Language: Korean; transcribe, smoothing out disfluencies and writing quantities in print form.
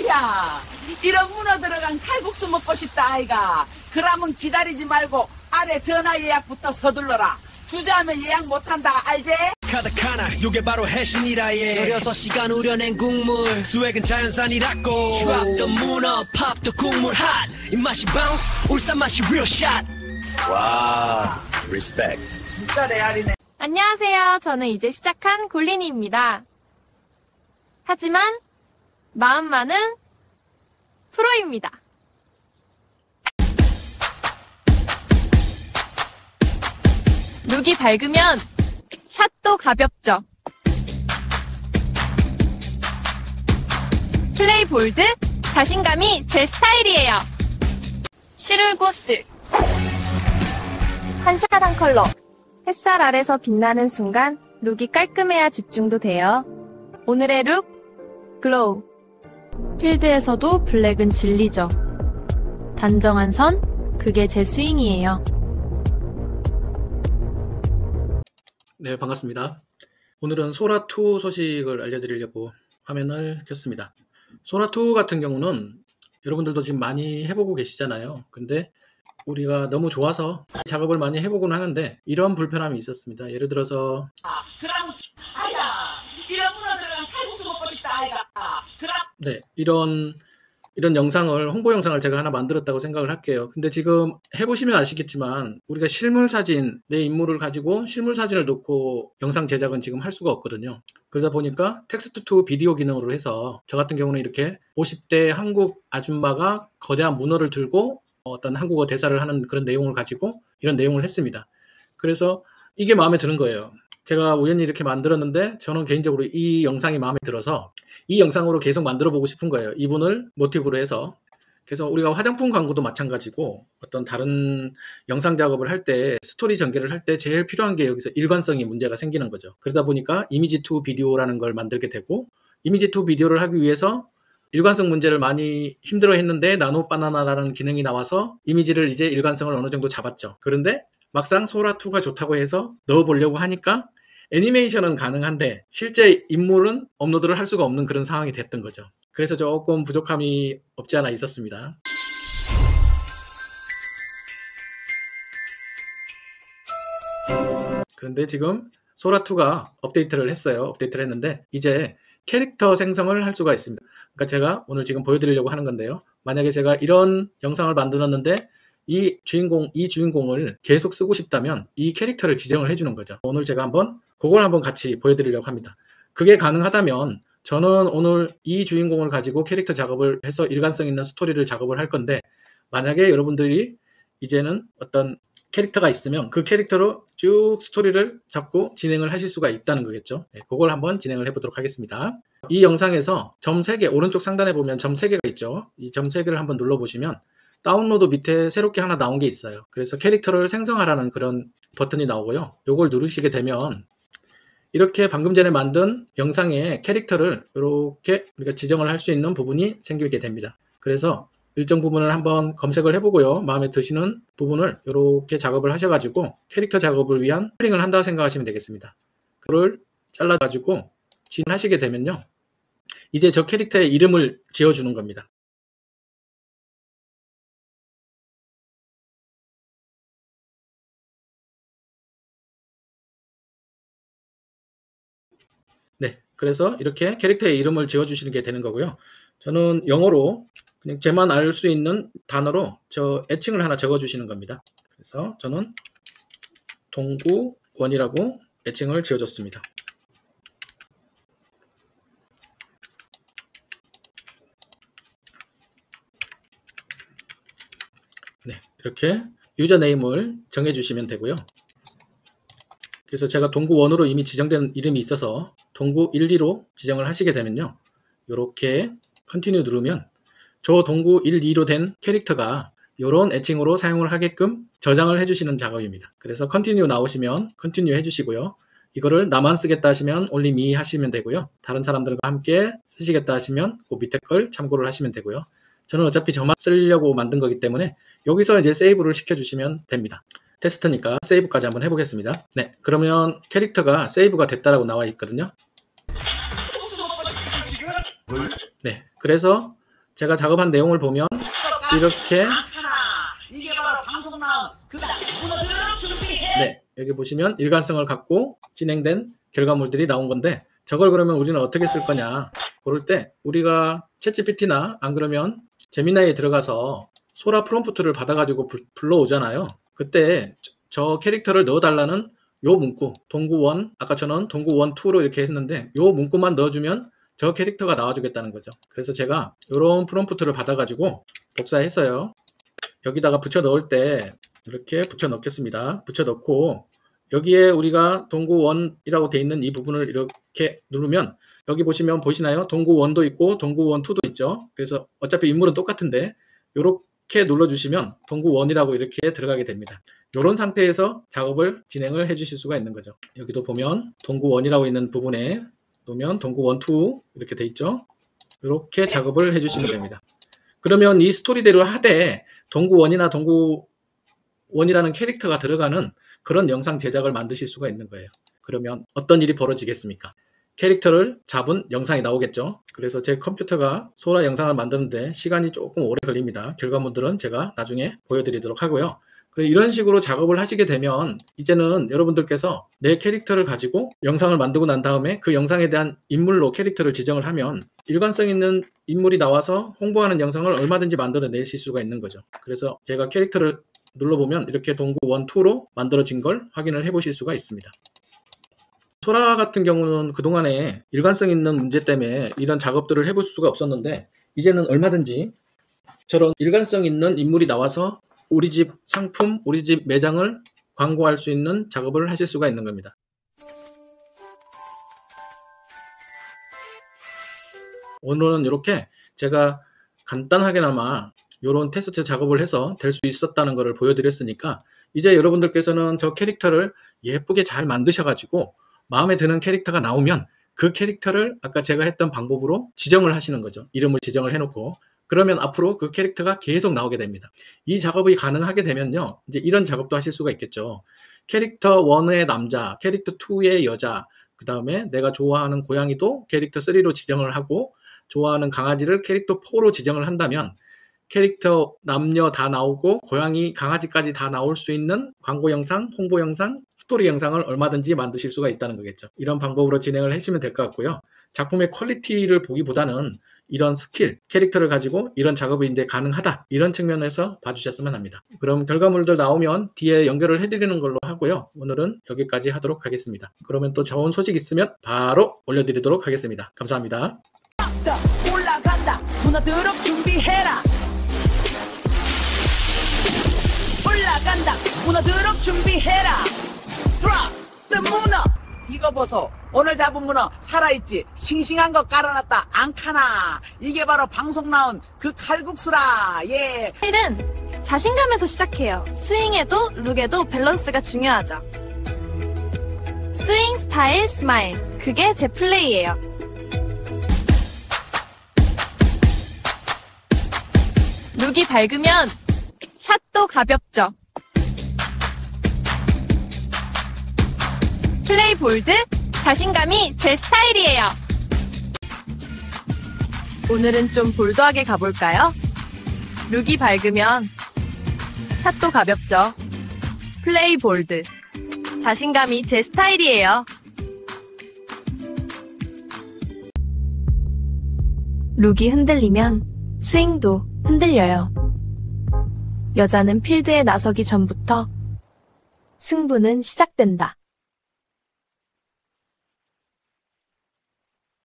아야, 이런 문어 들어간 칼국수 먹고 싶다 아이가. 그러면 기다리지 말고 아래 전화 예약부터 서둘러라. 주저하면 예약 못한다 알제? 카다카나 요게 바로 해신이라 예. 열여섯 시간 우려낸 국물 수액은 자연산이라고. Drop the 문어 pop the 국물 hot 입맛이 bounce 울산 맛이 real shot. 와, respect. 진짜 레알이네. 안녕하세요. 저는 이제 시작한 골린이입니다. 하지만 마음만은 프로입니다. 룩이 밝으면 샷도 가볍죠. 플레이 볼드, 자신감이 제 스타일이에요. 시룰고스 한 샷 한 컬러. 햇살 아래서 빛나는 순간 룩이 깔끔해야 집중도 돼요. 오늘의 룩, 글로우. 필드에서도 블랙은 진리죠. 단정한 선, 그게 제 스윙이에요. 네, 반갑습니다. 오늘은 소라2 소식을 알려드리려고 화면을 켰습니다. 소라2 같은 경우는 여러분들도 지금 많이 해보고 계시잖아요. 근데 우리가 너무 좋아서 작업을 많이 해보곤 하는데 이런 불편함이 있었습니다. 예를 들어서 그럼 아야, 이런 문어 들어간 칼국수 먹고 싶다 아이가. 그럼 네, 이런 영상을, 홍보 영상을 제가 하나 만들었다고 생각을 할게요. 근데 지금 해보시면 아시겠지만 우리가 실물 사진, 내 인물을 가지고 실물 사진을 놓고 영상 제작은 지금 할 수가 없거든요. 그러다 보니까 텍스트 투 비디오 기능으로 해서 저 같은 경우는 이렇게 50대 한국 아줌마가 거대한 문어를 들고 어떤 한국어 대사를 하는 그런 내용을 가지고 이런 내용을 했습니다. 그래서 이게 마음에 드는 거예요. 제가 우연히 이렇게 만들었는데 저는 개인적으로 이 영상이 마음에 들어서 이 영상으로 계속 만들어 보고 싶은 거예요. 이분을 모티브로 해서. 그래서 우리가 화장품 광고도 마찬가지고 어떤 다른 영상 작업을 할 때, 스토리 전개를 할 때 제일 필요한 게 여기서 일관성이 문제가 생기는 거죠. 그러다 보니까 이미지 투 비디오라는 걸 만들게 되고, 이미지 투 비디오를 하기 위해서 일관성 문제를 많이 힘들어 했는데 나노 바나나라는 기능이 나와서 이미지를 이제 일관성을 어느 정도 잡았죠. 그런데 막상 소라2가 좋다고 해서 넣어보려고 하니까 애니메이션은 가능한데 실제 인물은 업로드를 할 수가 없는 그런 상황이 됐던 거죠. 그래서 조금 부족함이 없지 않아 있었습니다. 그런데 지금 소라2가 업데이트를 했어요. 업데이트를 했는데 이제 캐릭터 생성을 할 수가 있습니다. 그러니까 제가 오늘 지금 보여드리려고 하는 건데요. 만약에 제가 이런 영상을 만들었는데 이 주인공을 계속 쓰고 싶다면 이 캐릭터를 지정을 해주는 거죠. 오늘 제가 그걸 한번 같이 보여드리려고 합니다. 그게 가능하다면 저는 오늘 이 주인공을 가지고 캐릭터 작업을 해서 일관성 있는 스토리를 작업을 할 건데, 만약에 여러분들이 이제는 어떤 캐릭터가 있으면 그 캐릭터로 쭉 스토리를 잡고 진행을 하실 수가 있다는 거겠죠. 네, 그걸 한번 진행을 해보도록 하겠습니다. 이 영상에서 점 3개, 오른쪽 상단에 보면 점 3개가 있죠. 이 점 3개를 한번 눌러보시면 다운로드 밑에 새롭게 하나 나온 게 있어요. 그래서 캐릭터를 생성하라는 그런 버튼이 나오고요. 요걸 누르시게 되면 이렇게 방금 전에 만든 영상의 캐릭터를 이렇게 우리가 지정을 할 수 있는 부분이 생기게 됩니다. 그래서 일정 부분을 한번 검색을 해보고요. 마음에 드시는 부분을 이렇게 작업을 하셔가지고 캐릭터 작업을 위한 플링을 한다 생각하시면 되겠습니다. 그걸 잘라가지고 진행하시게 되면요. 이제 저 캐릭터의 이름을 지어주는 겁니다. 네, 그래서 이렇게 캐릭터의 이름을 지어주시는 게 되는 거고요. 저는 영어로 그냥 제만 알 수 있는 단어로 저 애칭을 하나 적어주시는 겁니다. 그래서 저는 동구원이라고 애칭을 지어줬습니다. 네, 이렇게 유저네임을 정해주시면 되고요. 그래서 제가 동구1으로 이미 지정된 이름이 있어서 동구 1, 2로 지정을 하시게 되면요. 이렇게 컨티뉴 누르면 저 동구 1, 2로 된 캐릭터가 이런 애칭으로 사용을 하게끔 저장을 해주시는 작업입니다. 그래서 컨티뉴 나오시면 컨티뉴 해주시고요. 이거를 나만 쓰겠다 하시면 only me 하시면 되고요. 다른 사람들과 함께 쓰시겠다 하시면 그 밑에 걸 참고를 하시면 되고요. 저는 어차피 저만 쓰려고 만든 거기 때문에 여기서 이제 세이브를 시켜주시면 됩니다. 테스트니까 세이브까지 한번 해보겠습니다. 네, 그러면 캐릭터가 세이브가 됐다라고 나와 있거든요. 네, 그래서 제가 작업한 내용을 보면 이렇게 이게 바로 방송 나온 그 문어들을 준비해. 네, 여기 보시면 일관성을 갖고 진행된 결과물들이 나온 건데 저걸 그러면 우리는 어떻게 쓸 거냐 그럴 때 우리가 챗GPT나 안 그러면 제미나이에 들어가서 소라 프롬프트를 받아가지고 불러오잖아요. 그때 저 캐릭터를 넣어달라는 요 문구 동구1 아까 저는 동구1, 2로 이렇게 했는데 요 문구만 넣어주면 저 캐릭터가 나와주겠다는 거죠. 그래서 제가 이런 프롬프트를 받아가지고 복사했어요. 여기다가 붙여 넣을 때 이렇게 붙여 넣겠습니다. 붙여 넣고 여기에 우리가 동구1이라고 돼 있는 이 부분을 이렇게 누르면 여기 보시면 보이시나요? 동구1도 있고 동구1, 2도 있죠. 그래서 어차피 인물은 똑같은데 이렇게 눌러주시면 동구1이라고 이렇게 들어가게 됩니다. 이런 상태에서 작업을 진행을 해 주실 수가 있는 거죠. 여기도 보면 동구1이라고 있는 부분에 놓으면 동구1, 2 이렇게 돼 있죠. 이렇게 작업을 해 주시면 됩니다. 그러면 이 스토리대로 하되 동구1이나 동구1이라는 캐릭터가 들어가는 그런 영상 제작을 만드실 수가 있는 거예요. 그러면 어떤 일이 벌어지겠습니까? 캐릭터를 잡은 영상이 나오겠죠. 그래서 제 컴퓨터가 소라 영상을 만드는데 시간이 조금 오래 걸립니다. 결과물들은 제가 나중에 보여드리도록 하고요. 이런 식으로 작업을 하시게 되면 이제는 여러분들께서 내 캐릭터를 가지고 영상을 만들고 난 다음에 그 영상에 대한 인물로 캐릭터를 지정을 하면 일관성 있는 인물이 나와서 홍보하는 영상을 얼마든지 만들어내실 수가 있는 거죠. 그래서 제가 캐릭터를 눌러보면 이렇게 동구1, 2로 만들어진 걸 확인을 해 보실 수가 있습니다. 소라 같은 경우는 그동안에 일관성 있는 문제 때문에 이런 작업들을 해볼 수가 없었는데 이제는 얼마든지 저런 일관성 있는 인물이 나와서 우리 집 상품, 우리 집 매장을 광고할 수 있는 작업을 하실 수가 있는 겁니다. 오늘은 이렇게 제가 간단하게나마 이런 테스트 작업을 해서 될 수 있었다는 것을 보여드렸으니까 이제 여러분들께서는 저 캐릭터를 예쁘게 잘 만드셔가지고 마음에 드는 캐릭터가 나오면 그 캐릭터를 아까 제가 했던 방법으로 지정을 하시는 거죠. 이름을 지정을 해놓고 그러면 앞으로 그 캐릭터가 계속 나오게 됩니다. 이 작업이 가능하게 되면요. 이제 이런 작업도 하실 수가 있겠죠. 캐릭터 1의 남자, 캐릭터 2의 여자, 그 다음에 내가 좋아하는 고양이도 캐릭터 3로 지정을 하고 좋아하는 강아지를 캐릭터 4로 지정을 한다면 캐릭터 남녀 다 나오고 고양이, 강아지까지 다 나올 수 있는 광고 영상, 홍보 영상, 스토리 영상을 얼마든지 만드실 수가 있다는 거겠죠. 이런 방법으로 진행을 하시면 될 것 같고요. 작품의 퀄리티를 보기보다는 이런 스킬, 캐릭터를 가지고 이런 작업이 이제 가능하다. 이런 측면에서 봐주셨으면 합니다. 그럼 결과물들 나오면 뒤에 연결을 해드리는 걸로 하고요. 오늘은 여기까지 하도록 하겠습니다. 그러면 또 좋은 소식 있으면 바로 올려드리도록 하겠습니다. 감사합니다. 올라간다. 문어들을 준비해라. 올라간다. 문어들을 준비해라. Drop the 문어. 이거 보소. 오늘 잡은 문어 살아있지. 싱싱한 거 깔아놨다. 안 카나. 이게 바로 방송 나온 그 칼국수라. 예. 스타일은 자신감에서 시작해요. 스윙에도 룩에도 밸런스가 중요하죠. 스윙, 스타일, 스마일. 그게 제 플레이예요. 룩이 밝으면 샷도 가볍죠. 플레이 볼드, 자신감이 제 스타일이에요. 오늘은 좀 볼드하게 가볼까요? 룩이 밝으면 샷도 가볍죠. 플레이 볼드, 자신감이 제 스타일이에요. 룩이 흔들리면 스윙도 흔들려요. 여자는 필드에 나서기 전부터 승부는 시작된다.